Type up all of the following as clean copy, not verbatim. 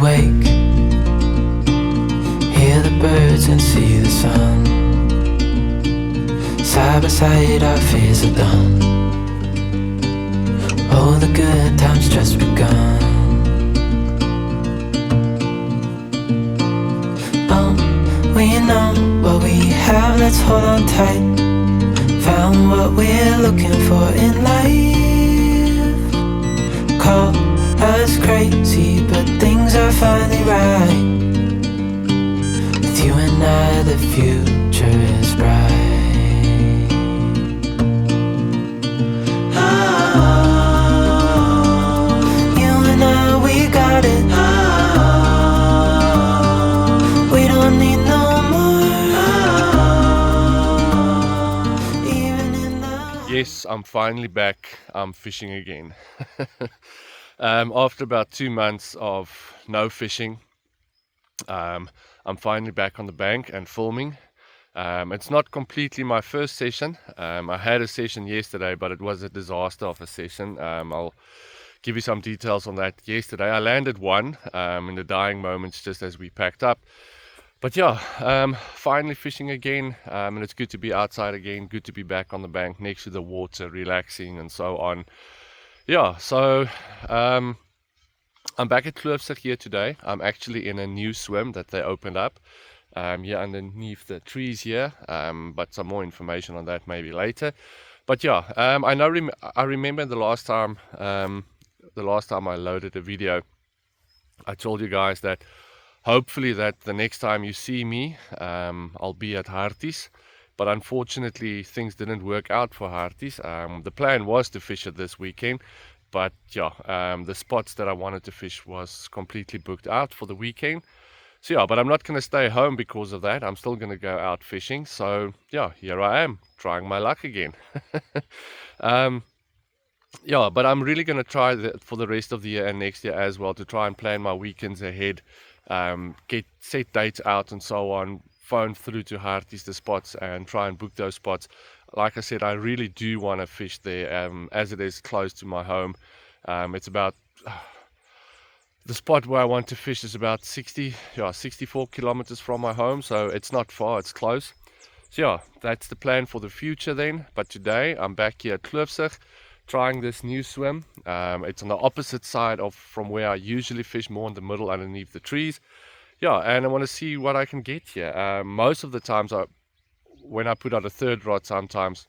wake, hear the birds and see the sun. Side by side our fears are done. Oh, the good times just begun. Oh, we know what we have, let's hold on tight. Found what we're looking for in life. Call us crazy, but things are finally right. With you and I, the future is bright. Oh, you and I, we got it. Oh, we don't need no more. Even in the Yes, I'm finally back. I'm fishing again. After about 2 months of no fishing, I'm finally back on the bank and filming. It's not completely my first session. I had a session yesterday, but it was a disaster of a session. I'll give you some details on that. Yesterday I landed one in the dying moments just as we packed up. But yeah, finally fishing again, and it's good to be outside again, good to be back on the bank next to the water, relaxing and so on. Yeah, so I'm back at Kloofsig here today. I'm actually in a new swim that they opened up here underneath the trees here, but some more information on that maybe later. But yeah, I remember the last time I loaded a video, I told you guys that hopefully that the next time you see me, I'll be at Harties. But unfortunately, things didn't work out for Harties. The plan was to fish it this weekend, but yeah, the spots that I wanted to fish was completely booked out for the weekend. So yeah, but I'm not going to stay home because of that. I'm still going to go out fishing. So yeah, here I am, trying my luck again. Yeah, but I'm really going to try for the rest of the year and next year as well to try and plan my weekends ahead, get set dates out and so on, phone through to Harties the spots and try and book those spots. Like I said, I really do want to fish there, as it is close to my home. It's about the spot where I want to fish is about 64 kilometers from my home, so it's not far, it's close. So yeah, that's the plan for the future then. But today I'm back here at Kloofsig trying this new swim. It's on the opposite side from where I usually fish, more in the middle underneath the trees. Yeah, and I want to see what I can get here. Most of the times when I put out a third rod, sometimes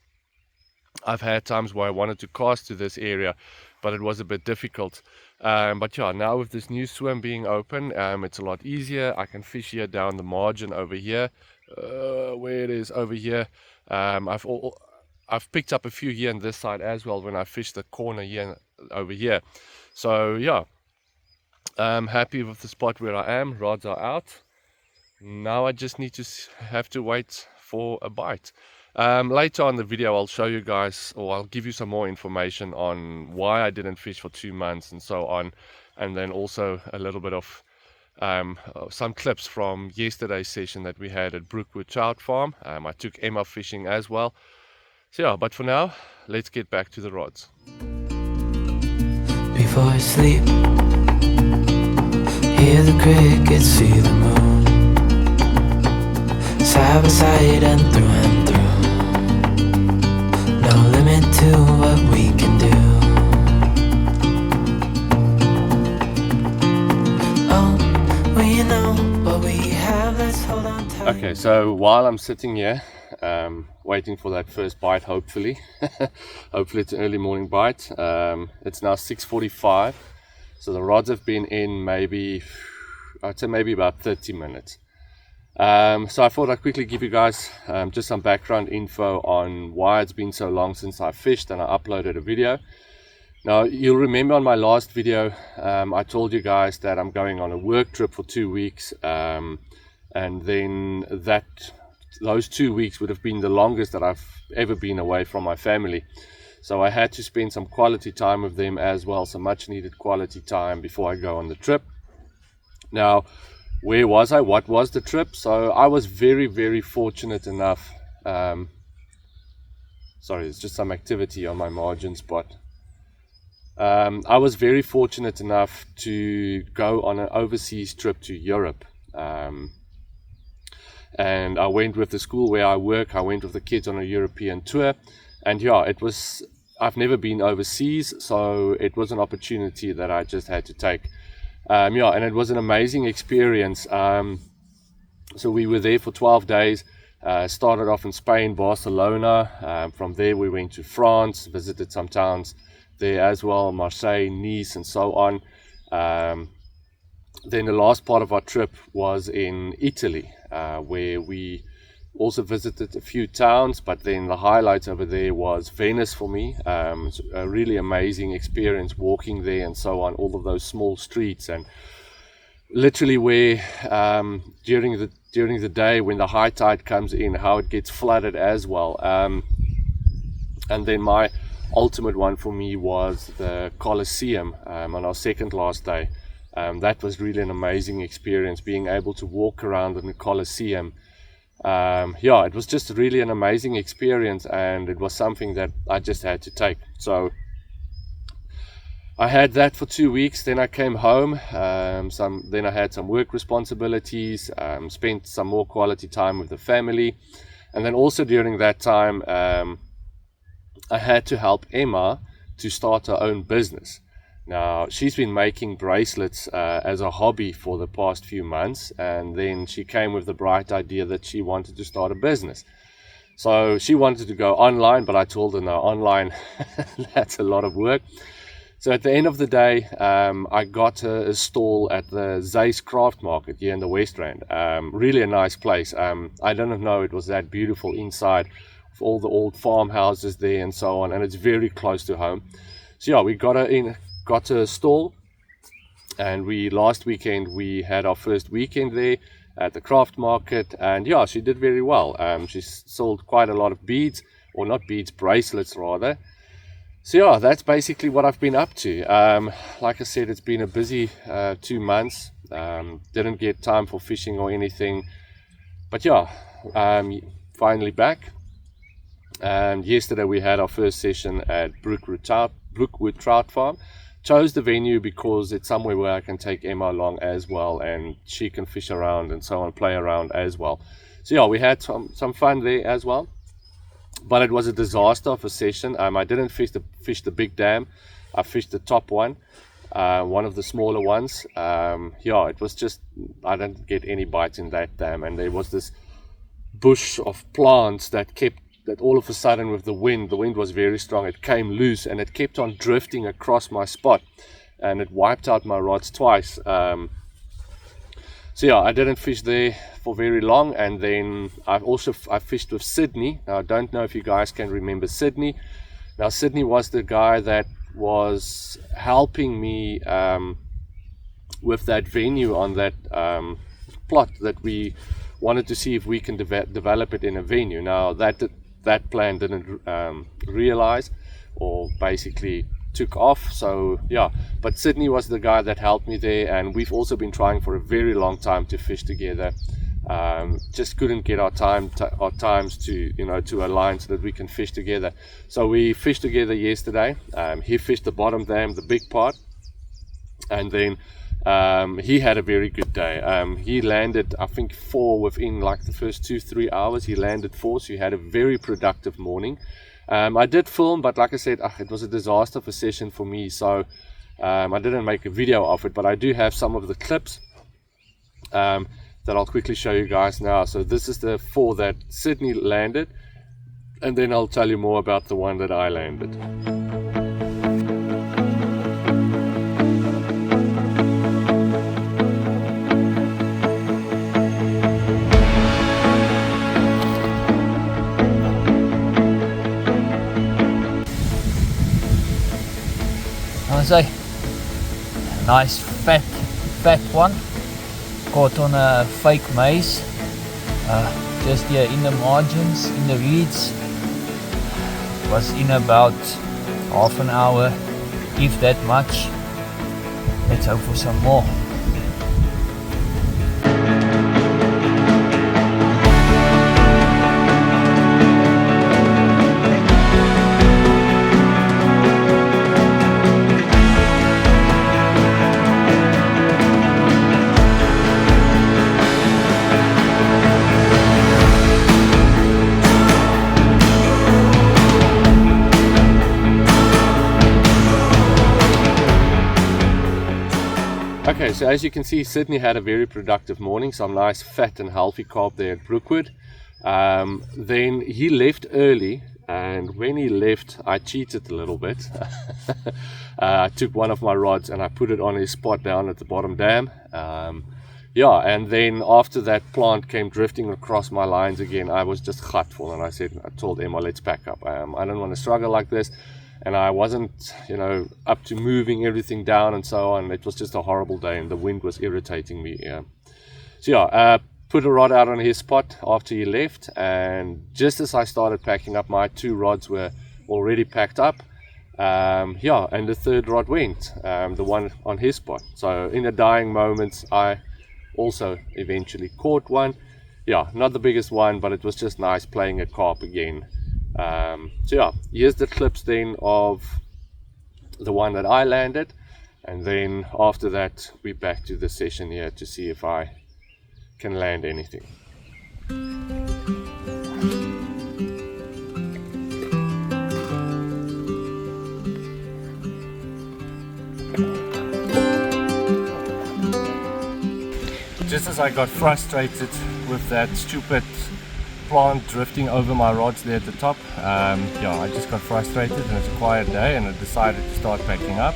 I've had times where I wanted to cast to this area, but it was a bit difficult. But yeah, now with this new swim being open, it's a lot easier. I can fish here down the margin over here, where it is over here. I've picked up a few here on this side as well when I fished the corner here over here. So yeah, I'm happy with the spot where I am. Rods are out. Now I just need to have to wait for a bite. Later on in the video I'll show you guys, or I'll give you some more information on why I didn't fish for 2 months and so on, and then also a little bit of some clips from yesterday's session that we had at Brookwood Trout Farm. I took Emma fishing as well. So yeah, but for now, let's get back to the rods. before I sleep, hear the crickets, see the moon, side by side and through. No limit to what we can do. Oh, we know what we have, let's hold on tight. Okay, so while I'm sitting here, waiting for that first bite, hopefully. Hopefully it's an early morning bite. It's now 6:45, so the rods have been in I'd say maybe about 30 minutes. So I thought I'd quickly give you guys just some background info on why it's been so long since I fished and I uploaded a video. Now you'll remember on my last video I told you guys that I'm going on a work trip for 2 weeks, and then those 2 weeks would have been the longest that I've ever been away from my family. So I had to spend some quality time with them as well, some much needed quality time before I go on the trip. Now, where was I? What was the trip? So I was very, very fortunate enough. Sorry, there's just some activity on my margin spot. I was very fortunate enough to go on an overseas trip to Europe. And I went with the school where I work. I went with the kids on a European tour. And yeah, I've never been overseas, so it was an opportunity that I just had to take. And it was an amazing experience. So we were there for 12 days. Started off in Spain, Barcelona. From there we went to France, visited some towns there as well, Marseille, Nice, and so on. Then the last part of our trip was in Italy, where we also visited a few towns, but then the highlights over there was Venice for me. It's a really amazing experience walking there and so on, all of those small streets, and literally where during the day when the high tide comes in, how it gets flooded as well. And then my ultimate one for me was the Colosseum on our second last day. That was really an amazing experience, being able to walk around in the Colosseum. It was just really an amazing experience, and it was something that I just had to take. So I had that for 2 weeks. Then I came home. Then I had some work responsibilities. Spent some more quality time with the family, and then also during that time, I had to help Emma to start her own business. Now, she's been making bracelets as a hobby for the past few months, and then she came with the bright idea that she wanted to start a business. So she wanted to go online, but I told her, no, online, that's a lot of work. So at the end of the day, I got her a stall at the Zeys Craft Market here in the West Rand. Really a nice place. I didn't know it was that beautiful inside, with all the old farmhouses there and so on, and it's very close to home. So yeah, we got her a stall, and last weekend we had our first weekend there at the craft market, and yeah, she did very well. She sold quite a lot of beads, or not beads, bracelets rather. So yeah, that's basically what I've been up to. Like I said, it's been a busy 2 months. Didn't get time for fishing or anything, but yeah, finally back. And yesterday we had our first session at Brookwood Trout Farm. Chose the venue because it's somewhere where I can take Emma along as well, and she can fish around and so on, play around as well. So yeah, we had some fun there as well, but it was a disaster of a session. I didn't fish the big dam. I fished the top one, one of the smaller ones. It was just, I didn't get any bites in that dam, and there was this bush of plants that all of a sudden, with the wind was very strong, it came loose and it kept on drifting across my spot, and it wiped out my rods twice. So yeah, I didn't fish there for very long. And then I fished with Sydney. Now I don't know if you guys can remember Sydney. Now Sydney was the guy that was helping me with that venue on that plot that we wanted to see if we can develop it in a venue. Now that plan didn't realize, or basically took off. So yeah, but Sydney was the guy that helped me there, and we've also been trying for a very long time to fish together. Just couldn't get our times to align so that we can fish together. So we fished together yesterday. He fished the bottom dam, the big part, and then he had a very good day. He landed, I think, 4 within like the first 2-3 hours. He landed 4, so he had a very productive morning. I did film, but like I said, it was a disaster of a session for me, so I didn't make a video of it, but I do have some of the clips that I'll quickly show you guys now. So this is the 4 that Sydney landed, and then I'll tell you more about the one that I landed. A nice fat one, caught on a fake maize, just here in the margins, in the reeds. Was in about half an hour, if that much. Let's hope for some more. Okay, so as you can see, Sydney had a very productive morning, some nice fat and healthy carp there at Brookwood. Then he left early, and when he left, I cheated a little bit. I took one of my rods and I put it on his spot down at the bottom dam. Yeah, and then after that plant came drifting across my lines again, I was just gutful, and I told Emma, let's pack up. I don't want to struggle like this. And I wasn't, up to moving everything down and so on. It was just a horrible day, and the wind was irritating me. So yeah, put a rod out on his spot after he left, and just as I started packing up, my 2 rods were already packed up. Yeah, and the 3rd rod went, the one on his spot. So in the dying moments, I also eventually caught one. Yeah, not the biggest one, but it was just nice playing a carp again. So yeah, here's the clips then of the one that I landed, and then after that we're back to the session here to see if I can land anything. Just as I got frustrated with that stupid plant drifting over my rods there at the top, yeah, I just got frustrated, and it's a quiet day, and I decided to start packing up.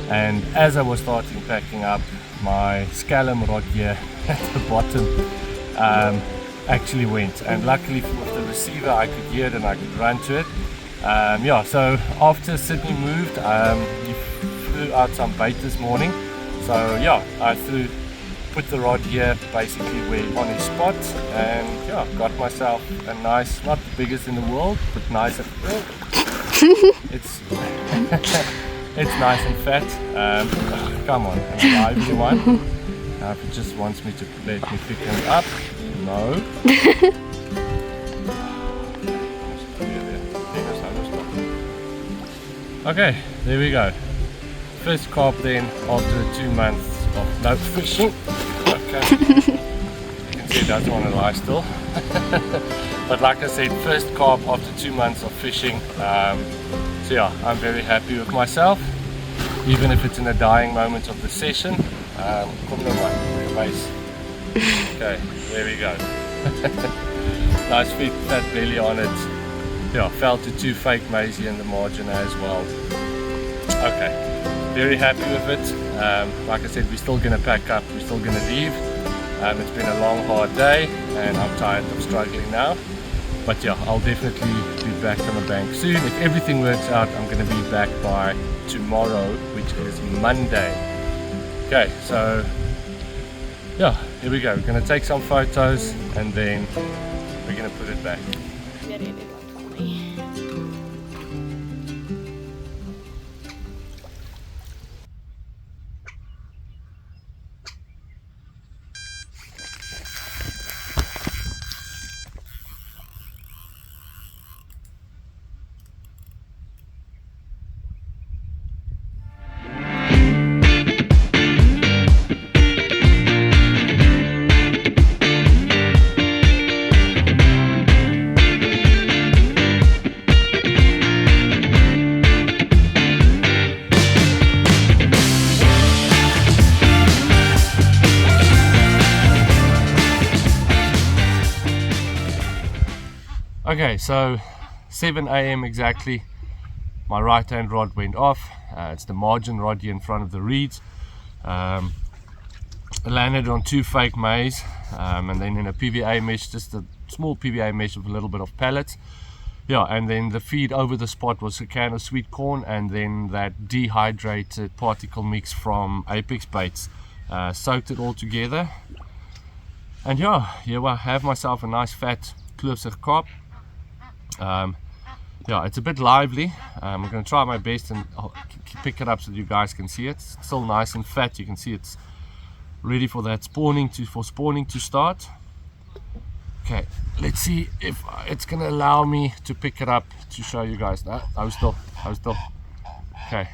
And as I was starting packing up, my scallum rod here at the bottom actually went, and luckily with the receiver I could hear it and I could run to it. Yeah, so after Sydney moved, he flew out some bait this morning, so yeah, I put the rod here basically where on his spot, and yeah, got myself a nice, not the biggest in the world, but nice and it's it's nice and fat. Come on, an lively one. Now if it just wants me to let me pick him up, no. Okay, there we go. First carp then after 2 months of no fishing. Okay. You can see it doesn't want to lie still. But like I said, first carp after 2 months of fishing. So yeah, I'm very happy with myself, even if it's in the dying moment of the session. Okay, there we go. Nice fat belly on it. Yeah, fell to 2 fake maisie in the margin as well. Okay, very happy with it. Like I said, we're still going to pack up, we're still going to leave. It's been a long, hard day, and I'm tired of struggling now. But yeah, I'll definitely be back on the bank soon. If everything works out, I'm going to be back by tomorrow, which is Monday. Okay, so yeah, here we go. We're going to take some photos, and then we're going to put it back. Okay, so 7 AM exactly, my right hand rod went off. It's the margin rod here in front of the reeds. I landed on 2 fake maize, and then in a PVA mesh, just a small PVA mesh with a little bit of pellets. Yeah, and then the feed over the spot was a can of sweet corn, and then that dehydrated particle mix from Apex Baits. Soaked it all together, and yeah, here I have myself a nice fat kloofsig carp. Yeah, it's a bit lively. I'm going to try my best and pick it up so that you guys can see it. It's still nice and fat. You can see it's ready for that spawning to start. Okay, let's see if it's going to allow me to pick it up to show you guys. No, I was still. Okay,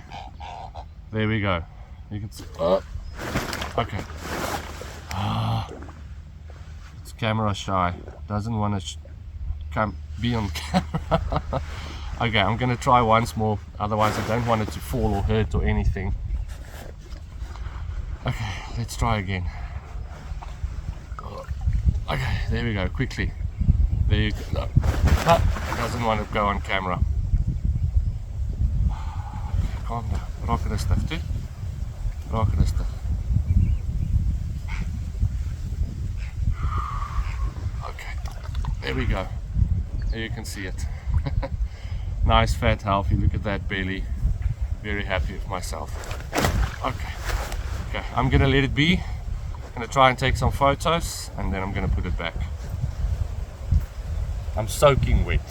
there we go. You can see. Okay. It's camera shy. Doesn't want to come be on camera. Okay, I'm gonna try once more, otherwise I don't want it to fall or hurt or anything. Okay, let's try again. Okay, there we go, quickly. There you go. No. No, it doesn't want to go on camera. Okay, calm down. Raak rustig toe. Raak rustig. Okay, there we go. There you can see it. Nice, fat, healthy. Look at that belly. Very happy with myself. Okay. Okay, I'm gonna let it be. I'm gonna try and take some photos and then I'm gonna put it back. I'm soaking wet.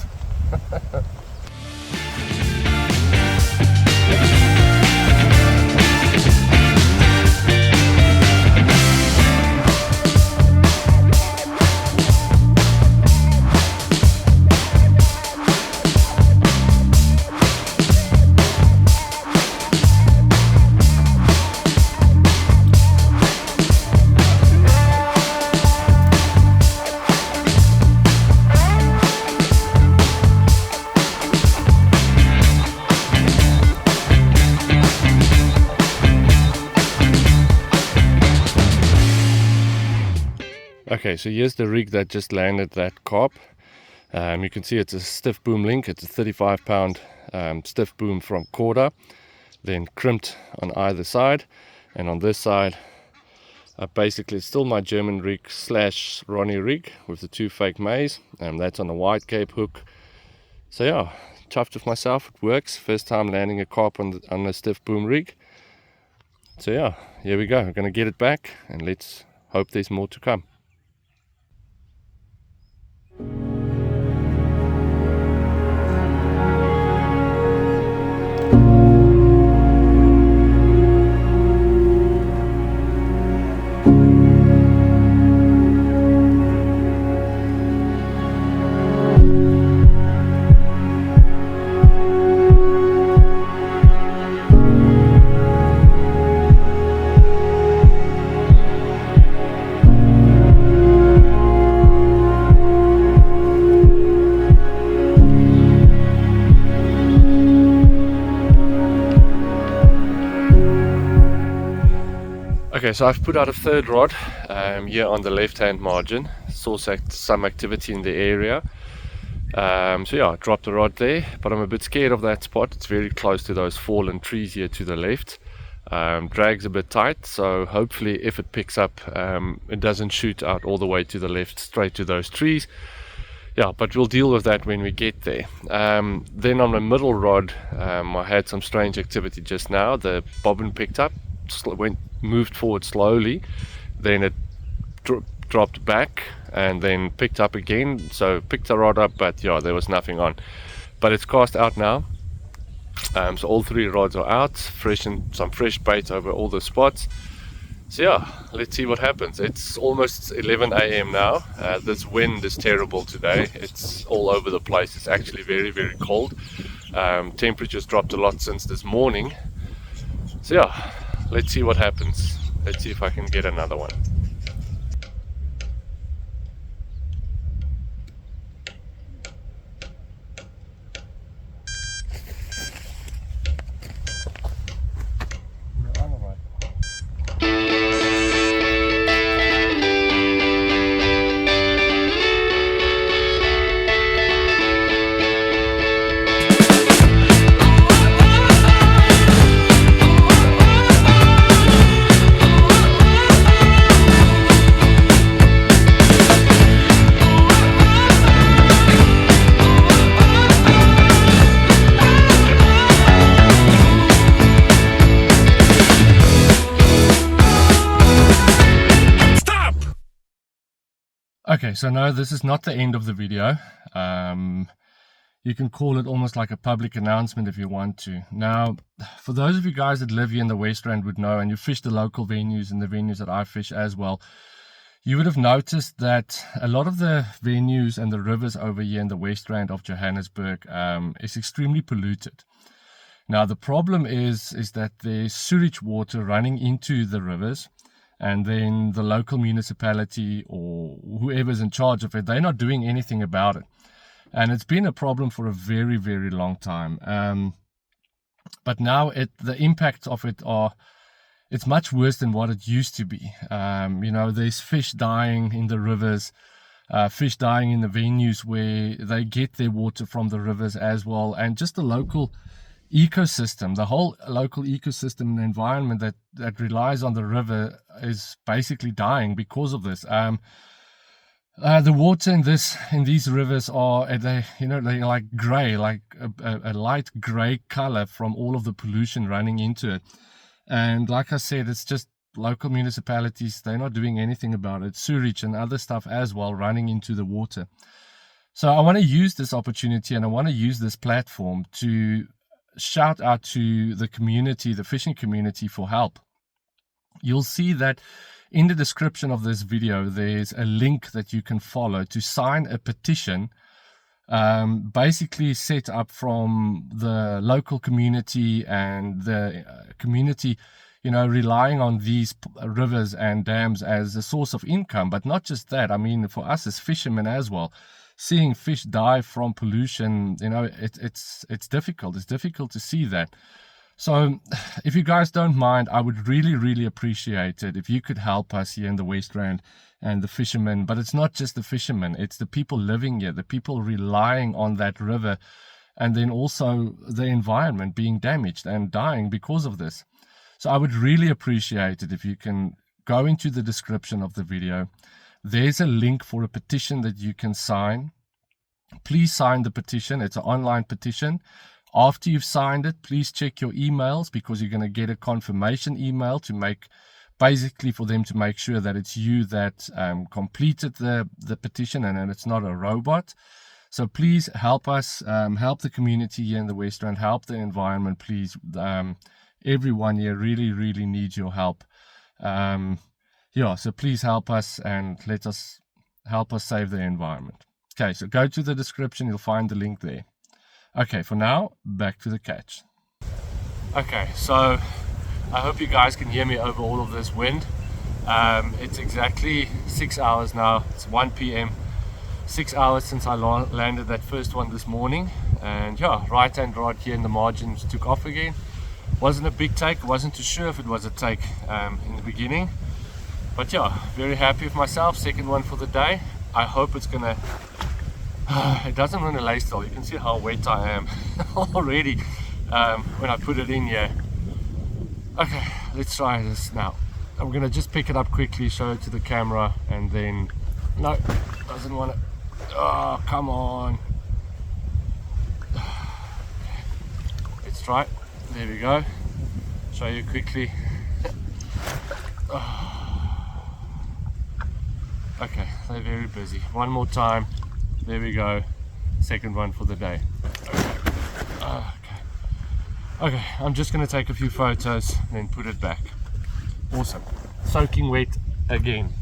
Okay, so here's the rig that just landed that carp. You can see it's a stiff boom link. It's a 35-pound stiff boom from quarter, then crimped on either side. And on this side, basically it's still my German rig slash Ronnie rig with the 2 fake mays. That's on a wide cape hook. So yeah, chuffed with myself. It works. First time landing a carp on a stiff boom rig. So yeah, here we go. We're gonna get it back and let's hope there's more to come. Okay, so I've put out a third rod here on the left hand margin. Saw some activity in the area. So yeah, I dropped the rod there, but I'm a bit scared of that spot. It's very close to those fallen trees here to the left. Drag's a bit tight, so hopefully if it picks up, it doesn't shoot out all the way to the left straight to those trees. Yeah, but we'll deal with that when we get there. Then on the middle rod, I had some strange activity just now. The bobbin picked up, moved forward slowly, then it dropped back and then picked up again. So picked the rod up, but yeah, there was nothing on. But it's cast out now. So all 3 rods are out, fresh and some fresh bait over all the spots. So yeah, let's see what happens. It's almost 11 a.m. now. This wind is terrible today. It's all over the place. It's actually very, very cold. Temperatures dropped a lot since this morning. So yeah, let's see what happens. Let's see if I can get another one. Okay, so no, this is not the end of the video. You can call it almost like a public announcement if you want to. Now, for those of you guys that live here in the West Rand would know, and you fish the local venues and the venues that I fish as well, you would have noticed that a lot of the venues and the rivers over here in the West Rand of Johannesburg is extremely polluted. Now, the problem is that there's sewage water running into the rivers, and then the local municipality or whoever's in charge of it, they're not doing anything about it. And it's been a problem for a very, very long time. But now the impacts of it are it's much worse than what it used to be. You know, there's fish dying in the rivers, fish dying in the venues where they get their water from the rivers as well, and just the local ecosystem, the whole local ecosystem and environment that relies on the river is basically dying because of this. The water in these rivers are, they're like gray, like a light gray color from all of the pollution running into it. And like I said, it's just local municipalities, they're not doing anything about it. Sewage and other stuff as well running into the water. So I want to use this opportunity, and I want to use this platform to shout out to the community, the fishing community, for help. You'll see that in the description of this video, there's a link that you can follow to sign a petition, basically set up from the local community and the community, you know, relying on these rivers and dams as a source of income. But not just that, I mean, for us as fishermen as well, seeing fish die from pollution, you know, it's difficult. It's difficult to see that. So if you guys don't mind, I would really appreciate it if you could help us here in the West Rand and the fishermen. But it's not just the fishermen, it's the people living here, the people relying on that river, and then also the environment being damaged and dying because of this. So I would really appreciate it if you can go into the description of the video. There's a link for a petition that you can sign. Please sign the petition. It's an online petition. After you've signed it, please check your emails, because you're going to get a confirmation email to basically for them to make sure that it's you that completed the petition and it's not a robot. So please help us, help the community here in the West Rand, help the environment, please. Everyone here really needs your help. Yeah, so please help us and help us save the environment. Okay, so go to the description, you'll find the link there. Okay, for now, back to the catch. Okay, so I hope you guys can hear me over all of this wind. It's exactly 6 hours now. It's 1 p.m. 6 hours since I landed that first one this morning. And yeah, right hand rod here in the margins took off again. Wasn't a big take, wasn't too sure if it was a take in the beginning. But yeah, very happy with myself. Second one for the day. I hope it's gonna... it doesn't want to lay still. You can see how wet I am already when I put it in here. Okay, let's try this now. I'm gonna just pick it up quickly, show it to the camera, and then... No, doesn't want to... Oh, come on. Let's try it. There we go. Show you quickly. Okay, they're very busy. One more time. There we go. Second one for the day. Okay, I'm just going to take a few photos and then put it back. Awesome. Soaking wet again.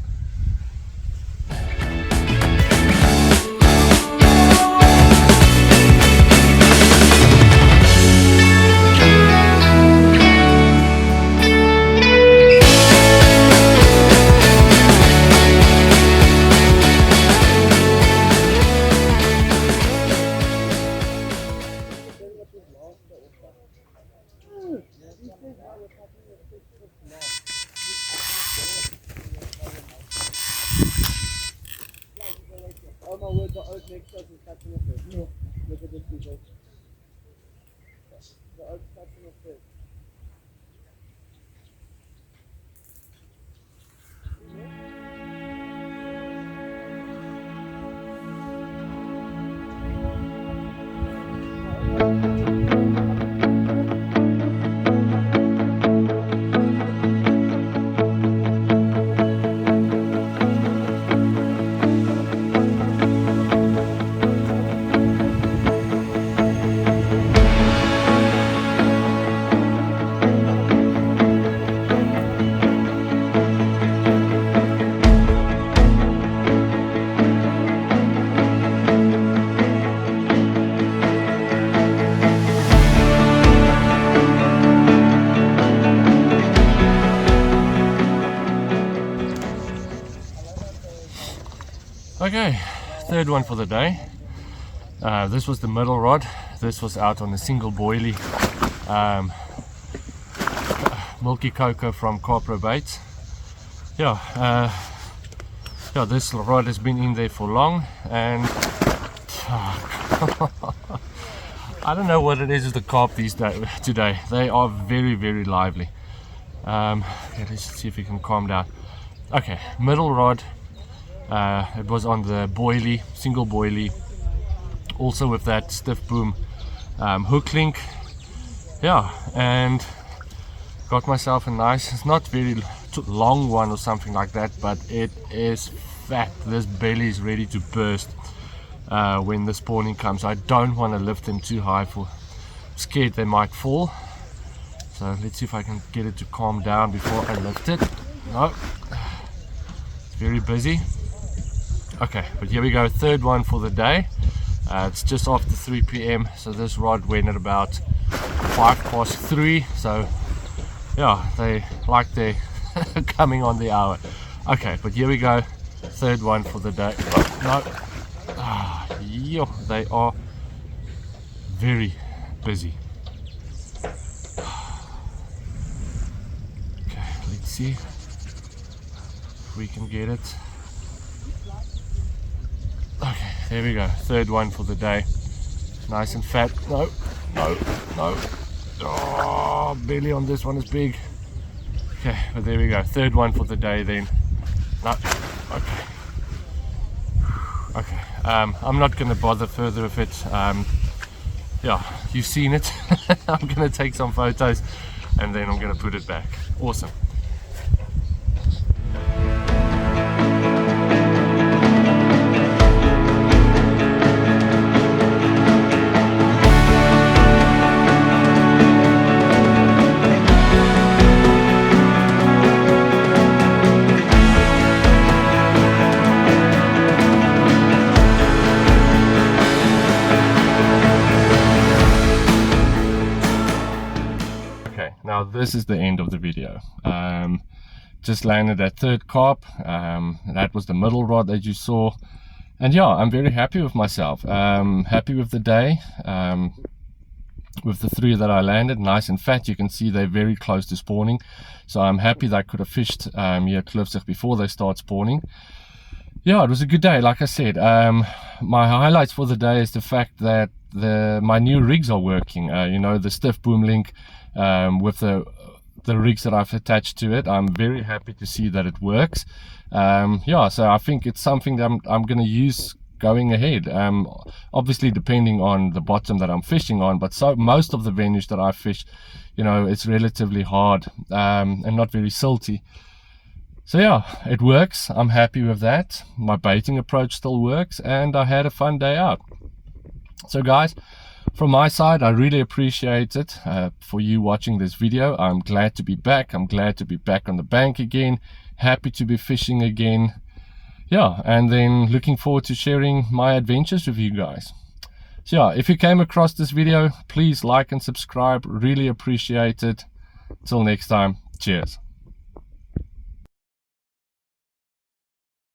All my words are oak next to us and catching a fish. Yeah. Look at this people. The oak catching a fish. Okay, third one for the day. This was the middle rod. This was out on a single boilie. Milky Cocoa from Carp Baits. Yeah, this rod has been in there for long, and I don't know what it is with the carp these days. Today they are very, very lively. Okay, let's see if we can calm down. Okay, middle rod. It was on the boilie, single boilie, also with that stiff boom hook link. Yeah, and got myself a nice, it's not very long one or something like that, but it is fat. This belly is ready to burst when the spawning comes. I don't want to lift them too high, for scared they might fall. So let's see if I can get it to calm down before I lift it. No, it's very busy. Okay, but here we go, third one for the day. It's just after 3 p.m, so this rod went at about 3:05. So yeah, they like they're coming on the hour. Okay, but here we go, third one for the day. Oh, no, yeah, they are very busy. Okay, let's see if we can get it. Okay, there we go, third one for the day. Nice and fat. No, no, no. Oh, belly on this one is big. Okay, but there we go, third one for the day then. No, okay. Okay, I'm not going to bother further with it. Yeah, you've seen it. I'm going to take some photos and then I'm going to put it back. Awesome. Now this is the end of the video. Just landed that third carp. That was the middle rod that you saw, and yeah, I'm very happy with myself. Happy with the day, with the 3 that I landed, nice and fat. You can see they're very close to spawning, so I'm happy that I could have fished here Klifsig before they start spawning. Yeah, it was a good day. Like I said, my highlights for the day is the fact that my new rigs are working. You know, the stiff boom link with the rigs that I've attached to it. I'm very happy to see that it works. Yeah, so I think it's something that I'm going to use going ahead. Obviously depending on the bottom that I'm fishing on, but so most of the venues that I fish, you know, it's relatively hard and not very silty. So yeah, it works. I'm happy with that. My baiting approach still works, and I had a fun day out. So guys, from my side, I really appreciate it for you watching this video. I'm glad to be back. I'm glad to be back on the bank again. Happy to be fishing again. Yeah, and then looking forward to sharing my adventures with you guys. So yeah, if you came across this video, please like and subscribe. Really appreciate it. Till next time, cheers.